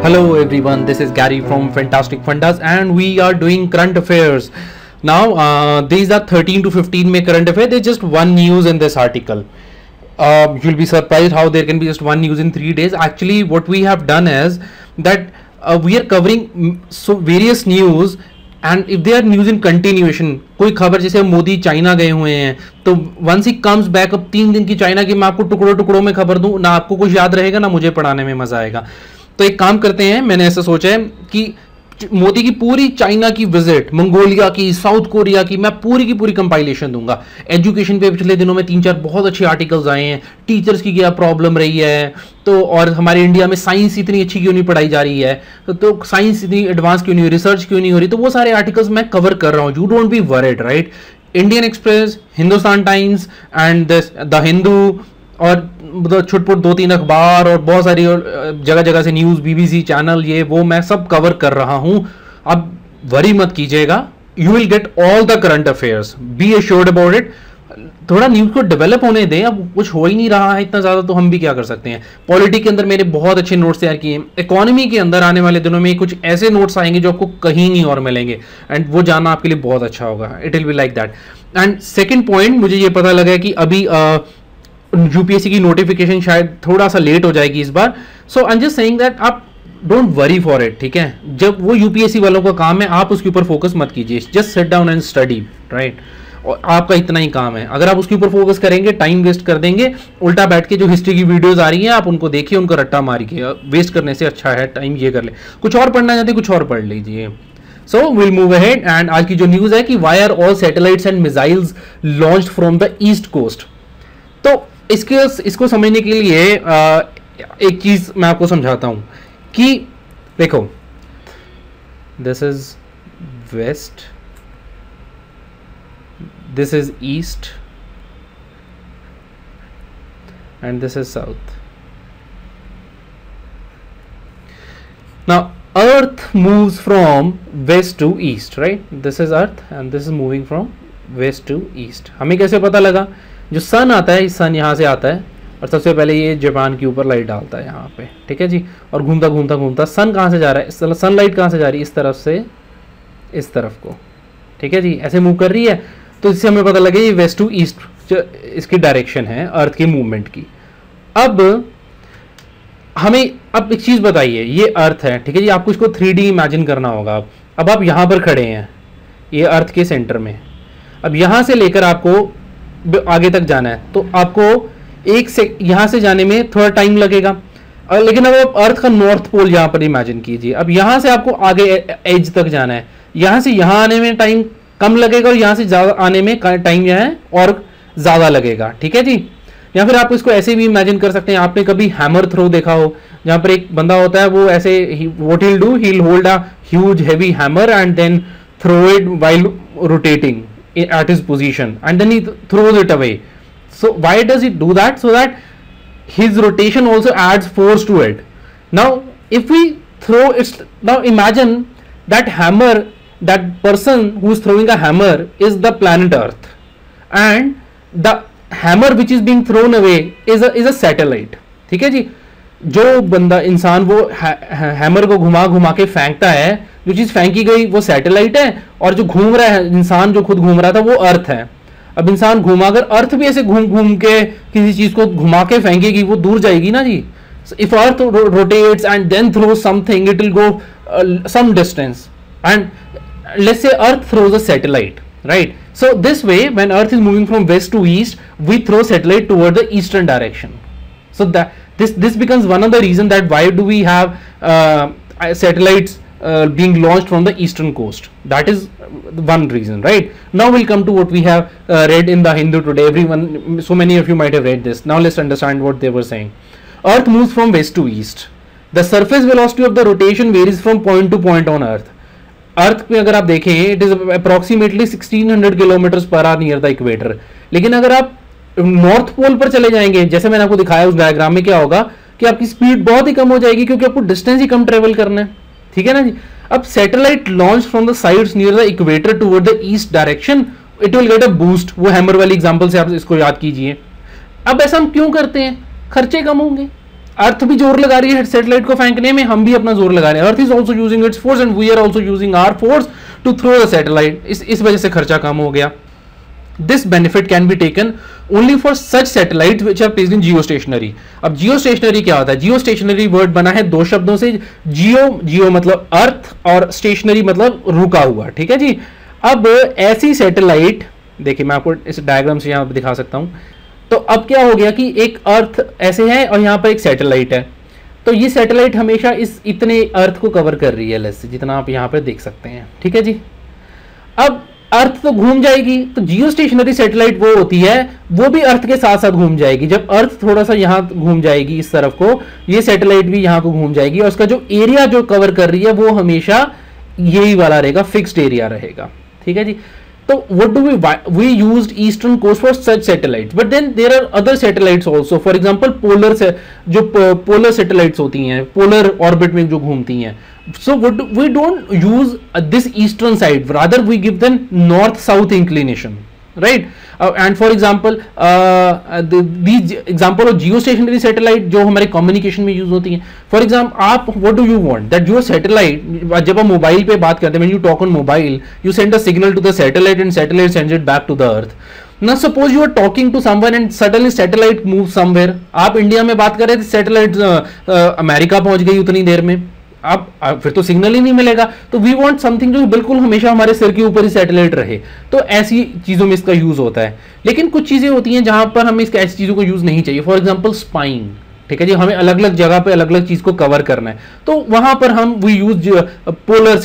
Hello everyone, this is Gary from Fantastic Fundas and we are doing current affairs. Now these are 13 to 15 May current affairs. There's just one news in this article. You'll be surprised how there can be just one news in 3 days. Actually what we have done is that we are covering so various news and if they are news in continuation, कोई खबर जैसे Modi China गए हुए हैं तो once he comes back, अब 3 दिन की चाइना की मैं आपको टुकड़ों टुकड़ों में खबर दूं ना, आपको कुछ याद रहेगा ना मुझे पढ़ाने में मजा आएगा। तो एक काम करते हैं, मैंने ऐसा सोचा है कि मोदी की पूरी चाइना की विजिट, मंगोलिया की, साउथ कोरिया की, मैं पूरी की पूरी कंपाइलेशन दूंगा। एजुकेशन पे पिछले दिनों में 3-4 बहुत अच्छे आर्टिकल्स आए हैं, टीचर्स की क्या प्रॉब्लम रही है, तो और हमारे इंडिया में साइंस इतनी अच्छी क्यों नहीं पढ़ाई जा रही है, तो साइंस इतनी एडवांस क्यों नहीं हो, रिसर्च क्यों नहीं हो रही, तो वो सारे आर्टिकल्स मैं कवर कर रहा हूँ। You don't be worried, right. Indian express, Hindustan times and the Hindu और छुटपुट 2-3 अखबार और बहुत सारी जगह जगह से न्यूज़, बीबीसी चैनल, ये वो मैं सब कवर कर रहा हूं। अब वरी मत कीजिएगा, you will get all the current affairs, be assured about it. थोड़ा न्यूज़ को डेवलप होने दें, अब कुछ हो ही नहीं रहा है इतना ज़्यादा, तो हम भी क्या कर सकते हैं। पॉलिटी के अंदर मैंने बहुत अच्छे नोट्स तैयार किए हैं। इकोनॉमी के अंदर आने वाले दिनों में कुछ ऐसे नोट्स आएंगे जो आपको कहीं नहीं और मिलेंगे एंड वो जानना आपके लिए बहुत अच्छा होगा। It will be like that. And second point, मुझे ये पता लगा कि अभी यूपीएससी की नोटिफिकेशन शायद थोड़ा सा लेट हो जाएगी इस बार। So I am just saying that आप डोंट वरी फॉर इट, ठीक है। जब वो यूपीएससी वालों का काम है, आप उसके ऊपर फोकस मत कीजिए, just sit down and study, right. और आपका इतना ही काम है। अगर आप उसके ऊपर फोकस करेंगे, टाइम वेस्ट कर देंगे, उल्टा बैठ के जो हिस्ट्री की वीडियोस आ रही हैं आप उनको देखिए, उनको रट्टा मारिए। वेस्ट करने से अच्छा है टाइम ये कर ले, कुछ और पढ़ना चाहते कुछ और पढ़ लीजिए। So will move ahead. And आज की जो न्यूज है कि why are all satellites and missiles launched from the east coast. तो इसको समझने के लिए एक चीज मैं आपको समझाता हूं कि देखो, this is west, this is east and this is south. Now earth moves from west to east, right. This is earth and this is moving from west to east. हमें कैसे पता लगा? जो सन आता है, सन यहाँ से आता है और सबसे पहले ये जापान के ऊपर लाइट डालता है यहाँ पे, ठीक है जी। और घूमता घूमता घूमता सन कहाँ से जा रहा है, सनलाइट कहाँ से जा रही है, इस तरफ से इस तरफ को, ठीक है जी, ऐसे मूव कर रही है। तो इससे हमें पता लगे ये वेस्ट टू ईस्ट इसकी डायरेक्शन है अर्थ के मूवमेंट की। अब हमें अब एक चीज़ बताइए, ये अर्थ है, ठीक है जी, आपको इसको 3D इमेजिन करना होगा। अब आप यहाँ पर खड़े हैं, ये अर्थ के सेंटर में। अब यहाँ से लेकर आपको आगे तक जाना है, तो आपको एक से यहाँ से जाने में थोड़ा टाइम लगेगा। लेकिन अब आप अर्थ का नॉर्थ पोल यहाँ पर इमेजिन कीजिए। अब यहाँ से आपको आगे एज तक जाना है, यहाँ से यहाँ आने में टाइम कम लगेगा और यहाँ से ज़्यादा आने में टाइम यहाँ है और ज़्यादा लगेगा, ठीक है जी। या फिर आप इसको ऐसे भी इमेजिन कर सकते हैं, आपने कभी हैमर थ्रो देखा हो, जहाँ पर एक बंदा होता है, वो ऐसे what he will do, he will hold a huge heavy hammer and then throw it while rotating at his position and then he throws it away. So why does he do that? So that his rotation also adds force to it. Now if we throw it, now imagine that hammer, that person who is throwing a hammer is the planet Earth and the hammer which is being thrown away is a satellite, ठीक है जी। जो बंदा इंसान वो hammer को घुमा घुमा के फेंकता है, जो चीज फेंकी गई वो सैटेलाइट है और जो घूम रहा है इंसान, जो खुद घूम रहा था, वो अर्थ है। अब इंसान घूमा, अगर अर्थ भी ऐसे घूम घूम के किसी चीज को घुमा के फेंकेगी, वो दूर जाएगी ना जी। If earth rotates and then throw something, it will go some distance and let's say earth throws a satellite, right? So this way, when earth is moving from west to east, we throw satellite toward the eastern direction. So that this becomes one of the reason that why do we have satellites being launched from the eastern coast. That is one reason, right? Now we'll come to what we have read in the Hindu today. Everyone, so many of you might have read this. Now let's understand what they were saying. Earth moves from west to east. The surface velocity of the rotation varies from point to point on earth. अर्थ में अगर आप देखें, it is approximately 1600 kilometre per hour near the equator. लेकिन अगर आप north pole पर चले जाएंगे, जैसे मैंने आपको दिखाया उस डायग्राम में, क्या होगा कि आपकी स्पीड बहुत ही कम हो जाएगी, क्योंकि आपको डिस्टेंस ही कम ट्रेवल करना है, ठीक है ना जी। अब satellite launch from the sides near the equator toward the east direction, it will get a boost. वो हैमर वाली एग्जांपल से आप इसको याद कीजिए। अब ऐसा हम क्यों करते हैं? खर्चे कम होंगे। अर्थ भी जोर लगा रही है सैटेलाइट को फेंकने में, हम भी अपना जोर लगा रहे हैं. Earth is also using its force and we are also using our force to throw the satellite. इस वजह से खर्चा कम हो गया. This benefit can be taken only for such satellites which are placed in geostationary. अब geostationary क्या होता है? geostationary वर्ड बना है दो शब्दों से, जियो मतलब अर्थ और स्टेशनरी मतलब रुका हुआ. ठीक है जी. अब ऐसी सैटेलाइट, देखिए मैं आपको इस डायग्राम से यहाँ दिखा सकता हूँ. तो अब क्या हो गया कि एक अर्थ ऐसे है और यहाँ पर एक सैटेलाइट है. तो ये सैटेलाइट हमेशा इस इतने अर्थ को कवर कर रही है, लेट्स से जितना आप यहाँ पर देख सकते हैं. ठीक है जी. अब अर्थ तो घूम जाएगी, तो जियो स्टेशनरी सैटेलाइट वो होती है वो भी अर्थ के साथ साथ घूम जाएगी. जब अर्थ थोड़ा सा यहाँ घूम जाएगी इस तरफ को, ये सैटेलाइट भी यहाँ को घूम जाएगी और उसका जो एरिया जो कवर कर रही है वो हमेशा यही वाला रहेगा, फिक्स्ड एरिया रहेगा. ठीक है जी. तो what do we used eastern coast for such satellites, but then there are other satellites also. For example, polar से जो polar satellites होती हैं, polar orbit में जो घूमती हैं. So we don't use this eastern side, rather we give them north south inclination, right? And for example, these example of geostationary satellite जो हमारे communication में use होती हैं. For example, आप what do you want that your satellite, जब आप mobile पे बात करते हैं, when you talk on mobile, you send a signal to the satellite and satellite sends it back to the earth. Now suppose you are talking to someone and suddenly satellite moves somewhere. आप India में बात कर रहे थे, satellite America पहुंच गई उतनी देर में. अब फिर तो सिग्नल ही नहीं मिलेगा. तो वी वांट समथिंग जो बिल्कुल हमेशा हमारे सिर के ऊपर ही सैटेलाइट रहे. तो ऐसी चीजों में इसका यूज होता है. लेकिन कुछ चीजें होती हैं जहां पर हमें इसका ऐसी चीजों को यूज नहीं चाहिए. For example spying. ठीक है जी. हमें अलग अलग जगह पे अलग अलग चीज को कवर करना है, तो वहां पर हम we use polar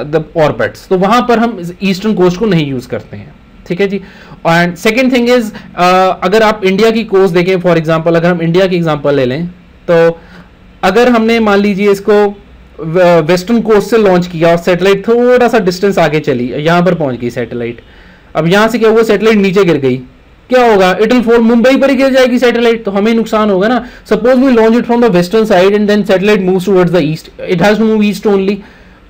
the orbits. तो वहां पर हम ईस्टर्न कोस्ट को नहीं यूज करते हैं. ठीक है जी. एंड सेकेंड थिंग इज, अगर आप इंडिया की कोस्ट देखें, फॉर एग्जाम्पल अगर हम इंडिया की एग्जाम्पल ले लें, तो अगर हमने मान लीजिए इसको वेस्टर्न कोस्ट से लॉन्च किया और सैटेलाइट थोड़ा सा डिस्टेंस आगे चली, यहां पर पहुंच गई सैटेलाइट. अब यहां से क्या हुआ, सैटेलाइट नीचे गिर गई, क्या होगा, इट विल फॉल, मुंबई पर ही गिर जाएगी सैटेलाइट, तो हमें नुकसान होगा ना. Suppose we launch it from the western side and then satellite moves towards the east, it has to move east only.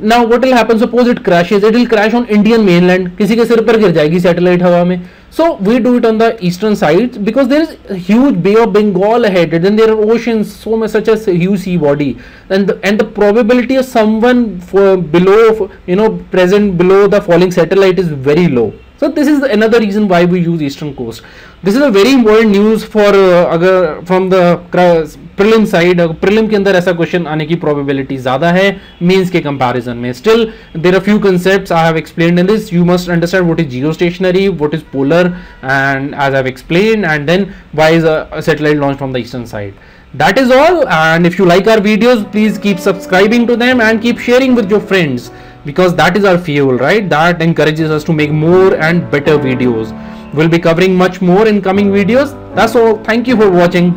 Now what will happen, suppose it crashes, it will crash on Indian mainland, किसी के सिर पर गिर जाएगी satellite हवा में. So we do it on the eastern side because there is huge Bay of Bengal ahead, and then there are oceans, so much such as huge sea body, and the probability of someone below, present below the falling satellite is very low. So this is another reason why we use eastern coast. This is a very important news for अगर from the prelim side, prelim के अंदर ऐसा question आने की probability ज़्यादा है means के comparison में. Still there are few concepts I have explained in this. You must understand what is geostationary, what is polar, and as I have explained, and then why is a satellite launched from the eastern side. That is all, and if you like our videos, please keep subscribing to them and keep sharing with your friends, because that is our fuel, right? That encourages us to make more and better videos. We'll be covering much more in coming videos. That's all. Thank you for watching.